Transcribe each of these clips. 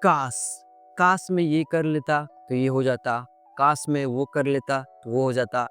काश! काश मैं ये कर लेता तो ये हो जाता, काश मैं वो कर लेता तो वो हो जाता,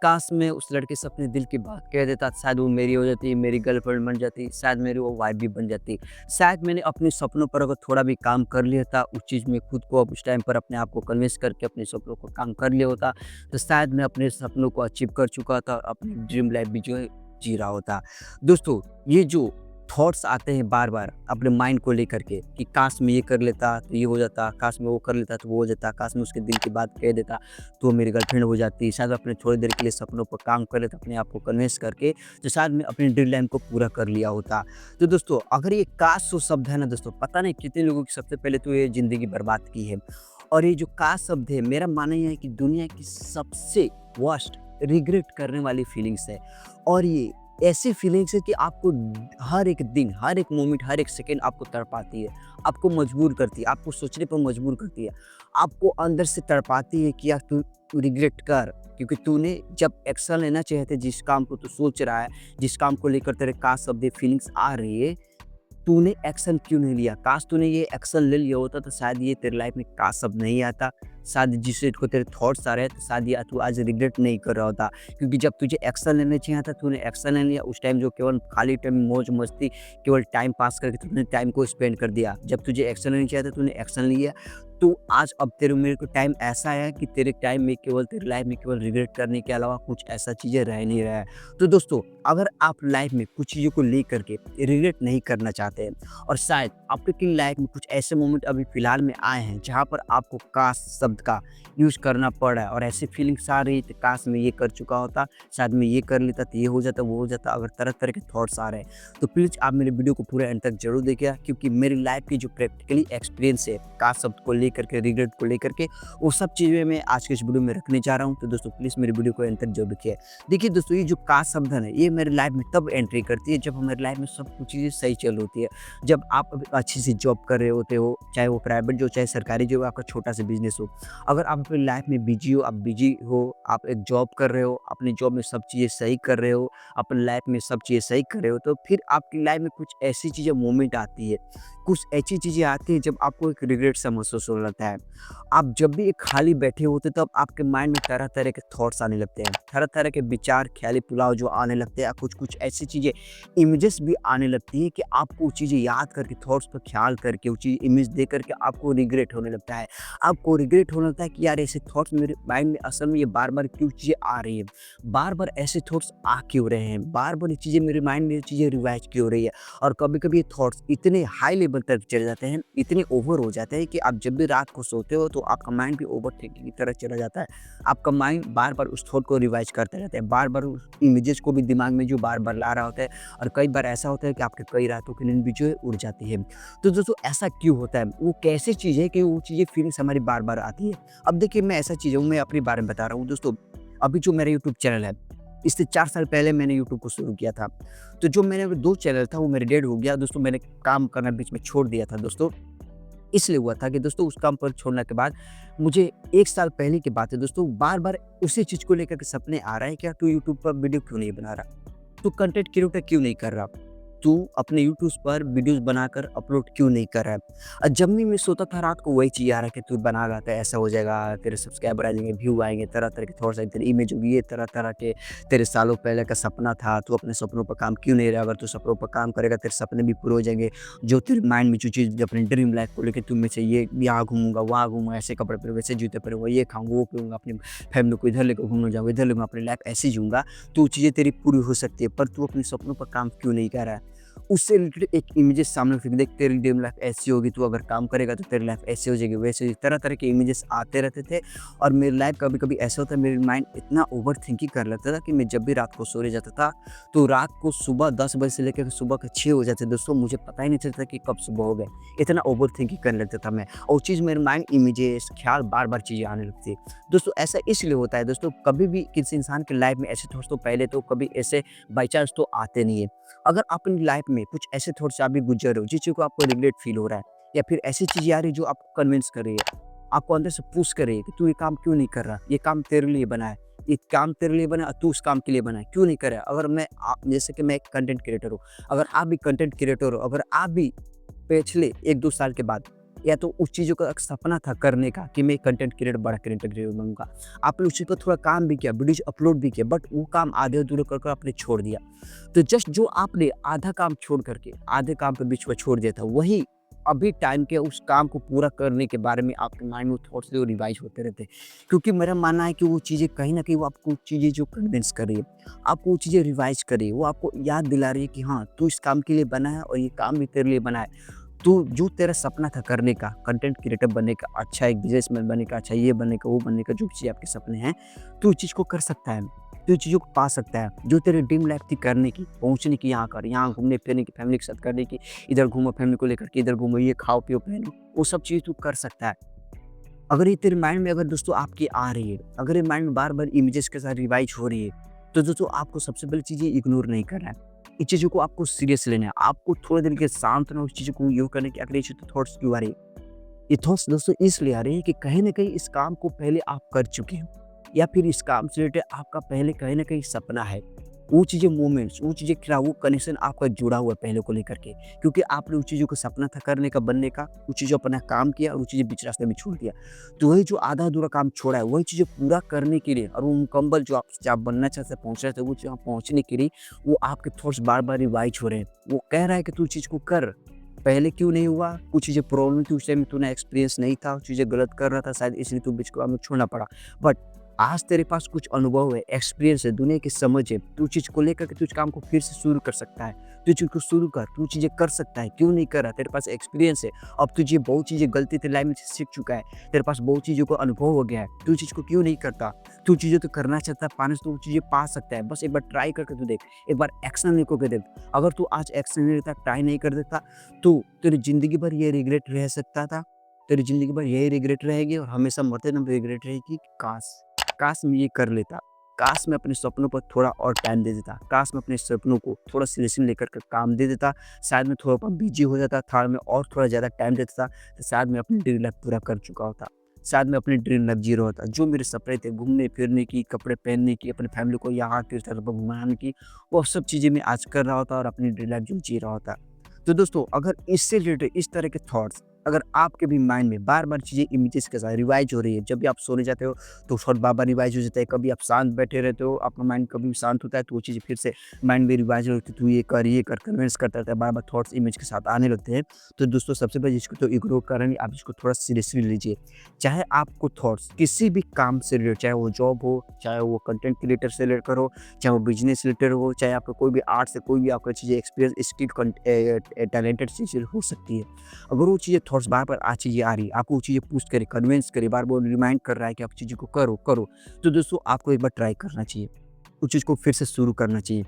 काश मैं उस लड़के से अपने दिल की बात कह देता, शायद वो मेरी हो जाती, मेरी गर्लफ्रेंड बन जाती, शायद मेरी वो वाइफ़ भी बन जाती। शायद मैंने अपने सपनों पर अगर थोड़ा भी काम कर लिया था, उस चीज़ में खुद को अब उस टाइम पर अपने आप को कन्विंस करके अपने सपनों को काम कर लिया होता, तो शायद मैं अपने सपनों को अचीव कर चुका था, अपनी ड्रीम लाइफ़ भी जो है जी रहा होता। दोस्तों, ये जो थॉट्स आते हैं बार-बार अपने माइंड को लेकर के कि काश मैं ये कर लेता तो ये हो जाता, काश मैं वो कर लेता तो वो हो जाता, काश मैं उसके दिल की बात कह देता तो वो मेरी गर्लफ्रेंड हो जाती। शायद अपने थोड़ी देर के लिए सपनों पर काम कर लेता अपने आप को कन्विंस करके, तो शायद मैं अपनी ड्रीम लाइन को पूरा कर लिया होता। तो दोस्तों, अगर ये काश जो शब्द है ना दोस्तों, पता नहीं कितने लोगों की सबसे पहले तो ये ज़िंदगी बर्बाद की है। और ये जो काश शब्द है, मेरा मानना ये है कि दुनिया की सबसे वर्स्ट रिग्रेट करने वाली फीलिंग्स है। और ये ऐसी फीलिंग्स है कि आपको हर एक दिन, हर एक मोमेंट, हर एक सेकंड आपको तड़पाती है, आपको मजबूर करती है, आपको सोचने पर मजबूर करती है, आपको अंदर से तड़पाती है कि यार तू रिग्रेट कर, क्योंकि तूने जब एक्शन लेना चाहिए था, जिस काम को तू सोच रहा है, जिस काम को लेकर तेरे काश शब्द फीलिंग्स आ रही है, तूने एक्शन क्यों नहीं लिया? काश तूने ये एक्शन ले लिया होता तो शायद ये तेरी लाइफ में काश अब नहीं आता। शायद जिससे को तेरे थॉट्स आ रहे हैं तो शायद ये तू आज रिग्रेट नहीं कर रहा होता। क्योंकि जब तुझे एक्शन लेना चाहिए था, तूने एक्शन नहीं लिया। उस टाइम जो केवल खाली टाइम मौज-मस्ती, केवल टाइम पास करके तूने टाइम को स्पेंड कर दिया। जब तुझे एक्शन लेना चाहिए था, तूने एक्शन लिया। तो आज अब तेरे मेरे को टाइम ऐसा है कि तेरे टाइम में केवल तेरी लाइफ में केवल रिग्रेट करने के अलावा कुछ ऐसा चीज़ें रह नहीं रहा है। तो दोस्तों, अगर आप लाइफ में कुछ चीज़ों को लेकर के रिग्रेट नहीं करना चाहते हैं और शायद आपकी लाइफ में कुछ ऐसे मोमेंट अभी फ़िलहाल में आए हैं जहाँ पर आपको काश शब्द का यूज़ करना पड़ रहा है और ऐसी फीलिंग्स आ रही है कि काश मैं ये कर चुका होता, शायद मैं ये कर लेता तो ये हो जाता, वो हो जाता। अगर तरह-तरह के थॉट्स आ रहे हैं, तो प्लीज़ आप मेरे वीडियो को पूरे एंड तक ज़रूर देखिएगा, क्योंकि मेरी लाइफ की जो प्रैक्टिकली एक्सपीरियंस है काश शब्द को लेकर के, रिग्रेट को लेकर के, वो सब चीज़ें मैं आज के इस वीडियो में रखने जा रहा हूँ। तो दोस्तों, प्लीज़ मेरे वीडियो को एंड तक ज़रूर देखिए। देखिए दोस्तों, ये जो काश शब्द है ना, ये मेरी लाइफ में तब एंट्री करती है जब हमारी लाइफ में सब कुछ चीज़ें सही चल रही होती है। जब आप अभी अच्छी सी जॉब कर रहे होते हो, चाहे वो प्राइवेट जो, चाहे सरकारी जो, आपका छोटा सा बिज़नेस हो। अगर आप अपनी लाइफ में बिज़ी हो, आप बिज़ी हो, आप एक जॉब कर रहे हो, अपनी जॉब में सब चीज़ें सही कर रहे हो, अपनी लाइफ में सब चीज़ें सही कर रहे हो, तो फिर आपकी लाइफ में कुछ ऐसी चीज़ें मोमेंट आती है, कुछ ऐसी चीज़ें आती हैं जब आपको एक रिग्रेट सा महसूस होने लगता है। आप जब भी एक खाली बैठे होते तब आपके माइंड में तरह-तरह के थॉट्स आने लगते हैं, तरह-तरह के विचार, ख़्याली पुलाव जो आने लगते हैं, कुछ-कुछ ऐसी चीज़ें, इमेजेस भी आने लगती हैं कि आपको वो चीज़ें याद करके, थॉट्स पे ख़्याल करके, वो चीज़ इमेज देख कर के आपको रिग्रेट होने लगता है। आपको रिग्रेट होने लगता है कि यार ऐसे थॉट्स मेरे माइंड में असल में ये बार-बार क्यों चीज़ें आ रही हैं? बार-बार ऐसे थॉट्स आ क्यों रहे हैं? बार-बार ये चीज़ें मेरे माइंड में ये चीज़ें रिवाइज़ क्यों हो रही है? और कभी-कभी ये थॉट्स इतने हाई लेवल तक चले जाते हैं, इतने ओवर हो जाते हैं कि आप जब भी रात को सोते हो तो आपका माइंड भी ओवरथिंकिंग की तरफ चला जाता है। आपका माइंड बार-बार उस थॉट को रिवाइज़ करता रहता है, बार-बार उस इमेजेस को भी दिमाग में जो बार-बार ला रहा होता है, और कई बार ऐसा होता है कि आपकी कई रातों की नींद भी जो है उड़ जाती है। तो दोस्तों, ऐसा क्यों होता है? वो कैसी चीज़ है कि वो चीज़ें फीलिंग्स हमारी बार-बार आती है? अब देखिए, मैं ऐसा चीज़ हूँ, मैं अपने बारे में बता रहा हूँ दोस्तों। अभी जो मेरा यूट्यूब चैनल है, इससे 4 साल पहले मैंने यूट्यूब को शुरू किया था। तो जो मैंने 2 चैनल था वो मेरा डेड हो गया दोस्तों। मैंने काम करना बीच में छोड़ दिया था दोस्तों। इसलिए हुआ था कि दोस्तों, उस काम पर छोड़ने के बाद मुझे 1 साल पहले की बात है दोस्तों, बार-बार उसी चीज़ को लेकर के सपने आ रहे हैं कि यार तू यूट्यूब पर वीडियो क्यों नहीं बना रहा? तू कंटेंट क्रिएटर क्यों नहीं कर रहा? तू अपने यूट्यूब पर वीडियोज़ बनाकर अपलोड क्यों नहीं कर रहा है? जब भी मैं सोता था रात को, वही चीज़ आ रहा है कि तू बना रहा था, ऐसा हो जाएगा, तेरे सब्सक्राइबर आ जाएँगे, व्यू आएँगे, तरह-तरह के थॉट्स आएँगे, तेरी इमेज होगी, ये तरह-तरह के तेरे सालों पहले का सपना था, तू अपने सपनों पर काम क्यों नहीं रहा? अगर तू सपनों पर काम करेगा, तेरे सपने भी पूरे हो जाएँगे। जो तेरे माइंड में जो चीज़ अपनी ड्रीम लाइफ़ को लेके, तू में से ये यहाँ घूमूँगा, वहाँ घूमूँगा, ऐसे कपड़े पहनूँगा, वैसे जूते पहनूँगा, ये खाऊँगा, वो पीऊँगा, अपनी फैमिली को इधर लेकर घूमने जाऊँगा, इधर लेकर अपनी लाइफ़ ऐसे जीऊँगा, तो वो चीज़ें तेरी पूरी हो सकती है, पर तू अपने सपनों पर काम क्यों नहीं कर रहा है? उससे रिलेटेड एक इमेजेस सामने फेंक देख, तेरी ड्रीम लाइफ ऐसी होगी, तू अगर काम करेगा तो तेरी लाइफ ऐसी हो जाएगी, वैसे ही तरह-तरह के इमेजेस आते रहते थे। और मेरी लाइफ कभी-कभी ऐसा होता है, मेरी माइंड इतना ओवरथिंकिंग कर लेता था कि मैं जब भी रात को सोने जाता था, तो रात को सुबह 10 बजे से लेकर सुबह के 6 हो जाते दोस्तों, मुझे पता ही नहीं चलता कि कब सुबह हो गए। इतना ओवरथिंकिंग करने लगता था मैं, और वो चीज़ मेरे माइंड इमेजेस, ख्याल बार-बार चीज़ें आने लगती है। दोस्तों, ऐसा इसलिए होता है दोस्तों, कभी भी किसी इंसान की लाइफ में ऐसे थॉट्स तो पहले तो कभी ऐसे बाय चांस तो आते नहीं है। अगर आप अपनी लाइफ में कुछ ऐसे थॉट्स से आप भी गुजर रहे हो, जिस चीज़ को आपको रिग्रेट फील हो रहा है, या फिर ऐसी चीज़ें आ रही है जो आपको कन्विंस कर रही है, आपको अंदर से पुश कर रही है कि तू ये काम क्यों नहीं कर रहा? ये काम तेरे लिए बना है, ये काम तेरे लिए बना है, तू उस काम के लिए बना है, क्यों नहीं कर रहा है? अगर मैं आप जैसे कि मैं एक कंटेंट क्रिएटर हूँ, अगर आप भी कंटेंट क्रिएटर हो, अगर आप भी पिछले 1-2 साल के बाद या तो उस चीज़ों का एक सपना था करने का कि मैं कंटेंट क्रिएटर, बड़ा कंटेंट क्रिएटर बनूँगा। आपने उसी पे थोड़ा काम भी किया, वीडियोज़ अपलोड भी किया, बट वो काम आधे-अधूरे कर आपने छोड़ दिया। तो जस्ट जो आपने आधा काम छोड़ कर के, आधे काम पे बीच में छोड़ दिया था, वही अभी टाइम के उस काम को पूरा करने के बारे में आपके माइंड में थॉट्स जो रिवाइज़ होते रहते हैं। क्योंकि मेरा मानना है कि वो चीज़ें कहीं न कहीं वो आपको चीज़ें जो कन्विंस कर रही है, आपको वो चीज़ें रिवाइज़ कर रही है, वो आपको याद दिला रही है कि हाँ, तू इस काम के लिए बना है और ये काम भी तेरे लिए बना है। तो जो तेरा सपना था करने का, कंटेंट क्रिएटर बनने का, अच्छा एक बिज़नेसमैन बनने का, अच्छा ये बनने का, वो बनने का, जो भी चीज़ आपके सपने हैं, तू उस चीज़ को कर सकता है। तू चीज़ों को पा सकता है। जो तेरी ड्रीम लाइफ़ थी करने की, पहुँचने की, यहाँ कर, यहाँ घूमने-फिरने की, फैमिली के साथ करने की, इधर घूमो फैमिली को लेकर के, इधर घूमो, ये खाओ, पियो, पहनो, वो सब चीज़ तू कर सकता है। अगर ये तेरे माइंड में अगर दोस्तों आपकी आ रही है, अगर ये माइंड में बार-बार इमेजेस के साथ रिवाइज़ हो रही है, तो दोस्तों आपको सबसे पहली चीज़ ये इग्नोर नहीं करना है। इन चीज़ों को आपको सीरियस लेना है। आपको थोड़ी देर के लिए शांत रहना, उस चीज़ों को यूँ करने की अगर ये थॉट्स क्यों आ रही है? ये थॉट्स दोस्तों इसलिए आ रही है कि कहीं न कहीं इस काम को पहले आप कर चुके हो या फिर इस काम से रिलेटेड आपका पहले कहीं न कहीं सपना है। वो चीज़ें मोमेंट्स, वो चीज़ें क्या वो कनेक्शन आपका जुड़ा हुआ है पहले को लेकर के। क्योंकि आपने उन चीज़ों का सपना था करने का, बनने का, वो चीज़ें अपना काम किया और वो चीज़ें बीच रास्ते में छोड़ दिया। तो वही जो आधा-अधूरा काम छोड़ा है, वही चीज़ें पूरा करने के लिए और वो मुकम्मल जो आप बनना चाहते हैं, पहुँचना चाहते हैं, वो जहाँ पहुँचने के लिए वो आपके थॉट्स बार-बार रिवाइज़ हो रहे हैं। वो कह रहा है कि तू चीज़ को कर। पहले क्यों नहीं हुआ? कुछ चीज़ें प्रॉब्लम थी, उस टाइम में तूने एक्सपीरियंस नहीं था, चीज़ें गलत कर रहा था शायद इसलिए तू बीच में छोड़ना पड़ा। बट आज तेरे पास कुछ अनुभव है, एक्सपीरियंस है, दुनिया की समझ है, तू चीज़ को लेकर के तू इस काम को फिर से शुरू कर सकता है। तू चीज़ को शुरू कर, तू चीज़ें कर सकता है, क्यों नहीं कर रहा? तेरे पास एक्सपीरियंस है, अब तुझे बहुत चीज़ें गलती तेरी लाइफ में सीख चुका है, तेरे पास बहुत चीज़ों का अनुभव हो गया है, तू चीज़ को क्यों नहीं करता? तू चीज़ें तो करना चाहता है, पाने से तू वो चीज़ें पा सकता है, बस एक बार ट्राई करके तू देख, एक बार एक्शन लेकर के देख। अगर तू आज एक्शन नहीं लेता, ट्राई नहीं कर देता, तो तेरी ज़िंदगी भर ये रिग्रेट रह सकता था। तेरी ज़िंदगी भर यही रिग्रेट रहेगी और हमेशा मरते दम रिग्रेट रहेगी कि काश, काश मैं ये कर लेता। काश मैं अपने सपनों पर थोड़ा और टाइम दे देता। काश मैं अपने सपनों को थोड़ा सीरियसली लेकर के काम दे देता। शायद मैं थोड़ा बिज़ी हो जाता था मैं और थोड़ा ज़्यादा टाइम देता था, तो शायद मैं अपनी ड्रीम लाइफ़ पूरा कर चुका होता। शायद मैं अपनी ड्रीम लाइफ़ जी रहा होता। जो मेरे सपने थे घूमने-फिरने की, कपड़े पहनने की, अपनी फैमिली को यहाँ तीर्थ स्थल पर घुमाने की, वो सब चीज़ें मैं आज कर रहा होता और अपनी ड्रीम लाइफ़ जो जी रहा होता। तो दोस्तों अगर इससे रिलेटेड इस तरह के थॉट्स अगर आपके भी माइंड में बार-बार चीज़ें इमेजेस के साथ रिवाइज़ हो रही है, जब भी आप सोने जाते हो तो थॉट बार-बार रिवाइज़ हो जाता है, कभी आप शांत बैठे रहते हो, आपका माइंड कभी शांत होता है तो वो चीज़ें फिर से माइंड में रिवाइज़ होती है, तू ये कर, कन्विंस करता रहता है, बार-बार थॉट्स इमेज के साथ आने लगते हैं। तो दोस्तों सबसे पहले इसको तो इग्नोर करेंगे, आप इसको थोड़ा सीरियसली लीजिए। चाहे आपको थॉट्स किसी भी काम से रिलेटेड, चाहे वो जॉब हो, चाहे वो कंटेंट क्रिएटर से रिलेटेड हो, चाहे वो बिज़नेस रिलेटेड हो, चाहे आपका कोई भी आर्ट से कोई भी आपका चीज़ें एक्सपीरियंस स्किल टैलेंटेड चीज़ें हो सकती है। अगर वो चीज़ें थॉट्स बार-बार चीज़ें आ रही है, आपको वो चीज़ें पुश करे, कन्विंस करे, बार-बार रिमाइंड कर रहा है कि आप चीज़ों को करो, करो। तो दोस्तों आपको एक बार ट्राई करना चाहिए। उस चीज़ को फिर से शुरू करना चाहिए।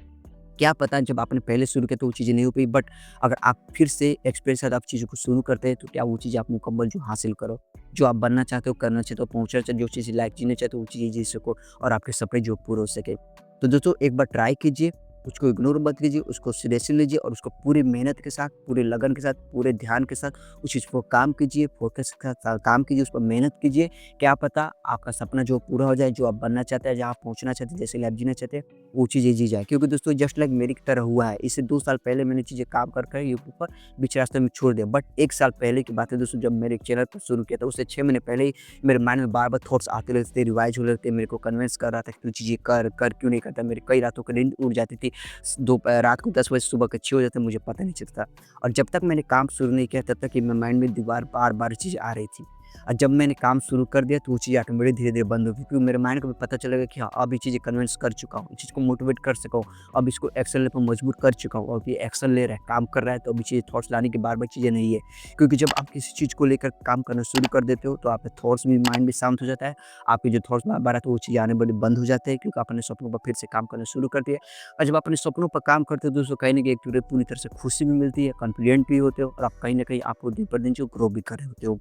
क्या पता जब आपने पहले शुरू किया तो वो चीज़ें नहीं हो पाई, बट अगर आप फिर से एक्सपीरियंस के साथ आप चीज़ों को शुरू करते हैं तो क्या वो चीज़ें आप मुकम्मल जो हासिल करो। जो आप बनना चाहते हो, करना चाहते हो, पहुँचना चाहते हो, जो चीज़ें लाइफ़ जीना चाहते हो वो चीज़ें जी सको और आपके सपने जो पूरे हो सके। तो दोस्तों एक बार ट्राई कीजिए, उसको इग्नोर मत कीजिए, उसको सीरियसली लीजिए और उसको पूरी मेहनत के साथ, पूरे लगन के साथ, पूरे ध्यान के साथ उस चीज़ पर काम कीजिए, फ़ोकस के साथ काम कीजिए, उस पर मेहनत कीजिए। क्या पता आपका सपना जो पूरा हो जाए, जो आप बनना चाहते हैं, जहाँ आप पहुँचना चाहते हैं, जैसे लाइफ़ जीना चाहते हैं, वो चीज़ें जी जाए। क्योंकि दोस्तों जस्ट लाइक मेरी तरह हुआ है। इससे 2 साल पहले मैंने चीज़ें काम कर कर यूट्यूब पर बीच रास्ते में छोड़ दिया। बट 1 साल पहले की बात है दोस्तों, जब मेरे चैनल पर शुरू किया था, उससे 6 महीने पहले ही मेरे माइंड में बार-बार थॉट्स आते रहते थे, रिवाइज़ हो रहे थे, मेरे को कन्विंस कर रहा था कि तू चीज़ें कर, कर क्यों नहीं करता? मेरी कई रातों की नींद उड़ जाती थी। रात को 10 बजे सुबह के 6 हो जाते मुझे पता नहीं चलता। और जब तक मैंने काम शुरू नहीं किया तब तक ये मेरे माइंड में दीवार बार-बार चीज़ें आ रही थी। और जब मैंने काम शुरू कर दिया तो वो चीज़ें ऑटोमेटिक धीरे-धीरे बंद हो गई, क्योंकि मेरे माइंड को भी पता चलेगा कि हाँ, अब ये चीज़ें कन्विंस कर चुका हूँ, इस चीज़ को मोटिवेट कर सका हूँ, अब इसको एक्शन लेने पर मजबूर कर चुका हूँ, अब ये एक्शन ले रहा है, काम कर रहा है, तो अभी चीज़ें थॉट्स लाने की बार-बार चीज़ें नहीं है। क्योंकि जब आप किसी चीज़ को लेकर काम करना शुरू कर देते हो तो आपके थॉट्स भी माइंड भी शांत हो जाता है। आपके जो थॉट्स बार-बार आते हैं वो चीज़ें आने बड़े बंद हो जाते हैं, क्योंकि आपने सपनों पर फिर से काम करना शुरू कर दिया। और जब आप अपने सपनों पर काम करते हो दोस्तों कहीं न कहीं एक पूरी तरह से खुशी भी मिलती है, कॉन्फिडेंट भी होते हो और आप कहीं न कहीं आपको दिन पर दिन जो ग्रो भी कर रहे होते हो।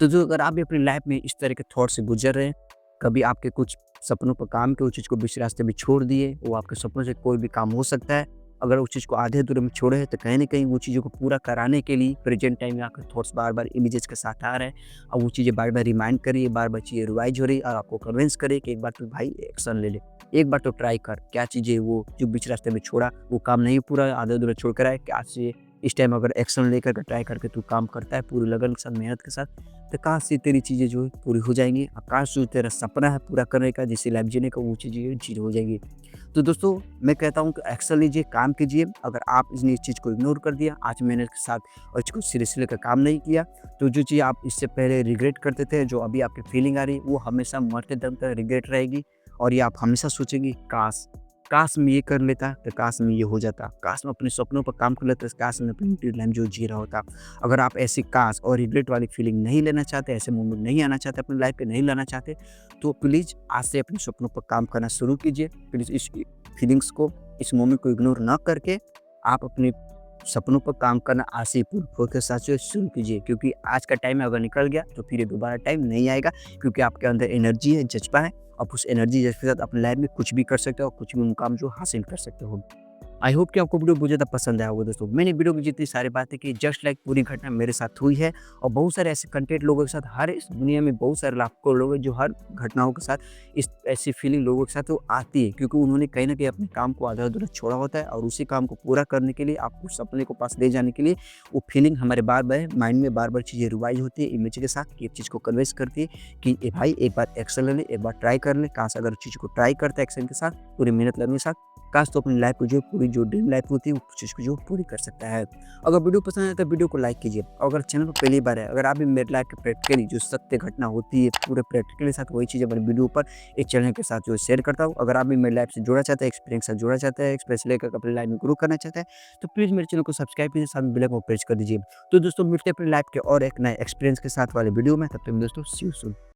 तो जो अगर आप भी अपनी लाइफ में इस तरह के थॉट से गुज़र रहे हैं, कभी आपके कुछ सपनों पर काम किए, उस चीज़ को बीच रास्ते में छोड़ दिए, वो आपके सपनों से कोई भी काम हो सकता है। अगर उस चीज़ को आधे-अधूरे में छोड़े हैं, तो कहीं न कहीं वो चीज़ों को पूरा कराने के लिए प्रेज़ेंट टाइम में आपके थॉट्स बार-बार इमेजेस के साथ आ रहे हैं और वो चीज़ें बार-बार रिमाइंड करिए, बार-बार चीज़ें रिवाइज़ हो रही है और आपको कन्विंस करे कि एक बार तू भाई एक्शन ले ले। एक बार तो ट्राई कर, क्या चीज़ें वो जो बीच रास्ते में छोड़ा, वो काम नहीं पूरा आधे-अधूरे छोड़ कर आए, क्या चीज़ें इस टाइम अगर एक्शन लेकर के ट्राई करके तू काम करता है पूरी लगन के साथ, मेहनत के साथ, तो काश से तेरी चीज़ें जो है पूरी हो जाएँगी। काश जो तेरा सपना है पूरा करने का, जिससे लाइफ जीने का, वो चीज़ हो जाएगी। तो दोस्तों मैं कहता हूँ कि एक्शन लीजिए, काम कीजिए। अगर आप इस चीज़ को इग्नोर कर दिया, आज मेहनत के साथ और इसको सिरे से लेकर काम नहीं किया, तो जो चीज़ आप इससे पहले रिग्रेट करते थे, जो अभी आपकी फीलिंग आ रही है, वो हमेशा मरते दम तक रिग्रेट रहेगी। और ये आप हमेशा सोचेंगे, काश काश मैं ये कर लेता, तो काश मैं ये हो जाता, काश मैं अपने सपनों पर काम कर लेता, काश मैं अपनी ड्रीम लाइफ जो जी रहा होता। अगर आप ऐसी काश और रिग्रेट वाली फीलिंग नहीं लेना चाहते, ऐसे मोमेंट नहीं आना चाहते, अपनी लाइफ पे नहीं लाना चाहते, तो प्लीज़ आज से अपने सपनों पर काम करना शुरू कीजिए। प्लीज़ इस फीलिंग्स को, इस मोमेंट को इग्नोर ना करके आप अपने सपनों पर काम करना आज से पूरे फोकस के साथ जो है शुरू कीजिए, क्योंकि आज का टाइम अगर निकल गया तो फिर ये दोबारा टाइम नहीं आएगा, क्योंकि आपके अंदर एनर्जी है, जज़्बा है। आप उस एनर्जी जज़्बे के साथ अपनी लाइफ में कुछ भी कर सकते हो और कुछ भी मुकाम जो हासिल कर सकते हो। आई होप कि आपको वीडियो बहुत ज़्यादा पसंद आया होगा दोस्तों। मैंने वीडियो में जितनी सारी बातें की, जस्ट लाइक पूरी घटना मेरे साथ हुई है, और बहुत सारे ऐसे कंटेंट लोगों के साथ, हर इस दुनिया में बहुत सारे लाखों लोग हैं जो हर घटनाओं के साथ इस ऐसी फीलिंग लोगों के साथ वो आती है, क्योंकि उन्होंने कहीं न कहीं अपने काम को आधा-अधूरा छोड़ा होता है, और उसी काम को पूरा करने के लिए, आपको सपने को पास ले जाने के लिए, वो फीलिंग हमारे बार-बार माइंड में बार-बार चीज़ें रिवाइज़ होती है इमेज के साथ, कि एक चीज़ को कन्विंस करती है कि ए भाई एक बार एक्शन ले ले, एक बार ट्राई कर ले। काश अगर चीज़ को ट्राई करता है एक्शन के साथ, पूरी मेहनत लगने के साथ, काश तो अपनी लाइफ को जो पूरी जो ड्रीम लाइफ होती है, उस चीज़ को जो पूरी कर सकता है। अगर वीडियो पसंद आए तो वीडियो को लाइक कीजिए, और अगर चैनल पर पहली बार है, अगर आप भी मेरी लाइफ के प्रैक्टिकली जो सत्य घटना होती है, पूरे प्रैक्टिकल के साथ वही चीज़ें अपने वीडियो पर एक चैनल के साथ जो शेयर करता हूँ। अगर आप भी मेरी लाइफ से जुड़ना चाहते हैं, एक्सपीरियंस से जुड़ना चाहते हैं, एक्सपीरियंस लेकर अपनी लाइफ में ग्रो करना चाहते हैं, तो प्लीज़ मेरे चैनल को सब्सक्राइब कीजिए, साथ में बेल आइकन को प्रेस कर दीजिए। तो दोस्तों मिलते हैं अपनी लाइफ के और एक नए एक्सपीरियंस के साथ वाले वीडियो में, तब तक दोस्तों सी यू सून।